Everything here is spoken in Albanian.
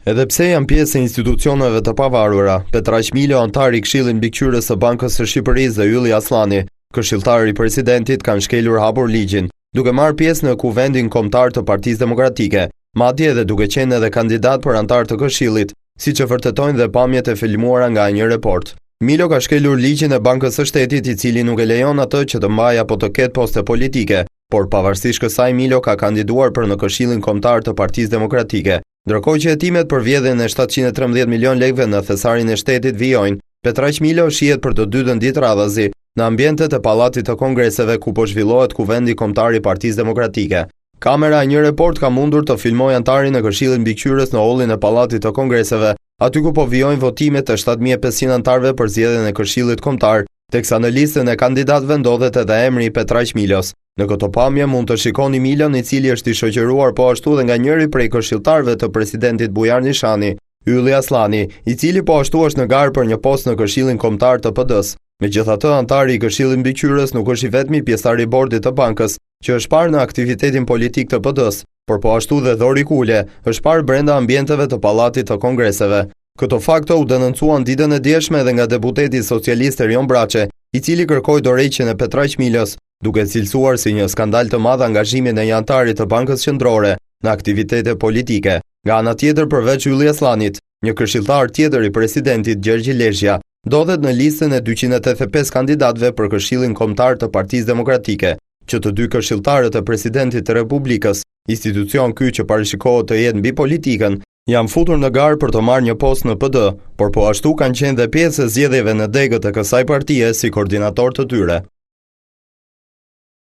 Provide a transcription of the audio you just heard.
Edhe pse janë pjesë e institucioneve të pavarura, Petraq Milo, antari i Këshillit Mbikëqyrës së Bankës së Shqipërisë dhe Ylli Aslani, këshilltar i presidentit, kanë shkelur hapur ligjin, duke marrë pjesë në kuvendin kombëtar të Partisë Demokratike, madje edhe duke qenë edhe kandidat për antar të Këshillit, siç e vërtetojnë dhe pamjet e filmuara nga një report. Milo ka shkelur ligjin e Bankës së Shtetit, i cili nuk e lejon atë që të mbajë apo të ketë poste politike, por pavarësisht kësaj Milo ka kandiduar për në Këshillin Kombëtar të Partisë Demokratike. Ndërkohë që hetimet për vjedhjen e 713 milion lekëve në thesarin e shtetit vijojnë, Petraq Milo shihet për të dytën ditë radhazi në ambientet e Pallatit të Kongreseve ku po zhvillohet kuvendi kombëtar i Partisë Demokratike. Kamera e një report ka mundur të filmojë antarin e Këshillit Mbikëqyrës në hollin e Pallatit të Kongreseve, aty ku po vijojnë votimet e 7500 antarëve për zgjedhjen e Këshillit Kombëtar, teksa në listën e kandidatëve ndodhet edhe emri i Petraq Milos. Në këtë pamje mund të shikoni Milon, i cili është i shoqëruar po ashtu dhe nga njëri prej këshilltarëve të presidentit Bujar Nishani, Ylli Aslani, i cili po ashtu është në garë për një post në Këshillin Kombëtar të PD-s. Megjithatë, antari i Këshillit Mbikëqyrës nuk është i vetmi pjesëtar i bordit të bankës që është parë në aktivitetin politik të PD-s, por po ashtu dhe Dhori Kule është parë brenda ambienteve të Pallatit të Kongreseve. Këto fakte u denoncuan ditën e djeshme edhe nga deputeti socialist Erion Braçe, i cili kërkoi dorëheqjen e Petraq Milos, duke cilësuar si një skandal të madh angazhimin e një antari të Bankës Qendrore në aktivitete politike. Nga ana tjetër, përveç Ylli Aslanit, një këshilltar tjetër i presidentit, Gjergj Lezhja, ndodhet në listën e 285 kandidatëve për Këshillin Kombëtar të Partisë Demokratike, që të dy këshilltarët e presidentit të Republikës, institucion ky që parashikohet të jetë mbi politikën, janë futur në garë për të marrë një post në PD, por po ashtu kanë qenë dhe pjesë e zgjedhjeve në degët e kësaj partie si koordinator të tyre.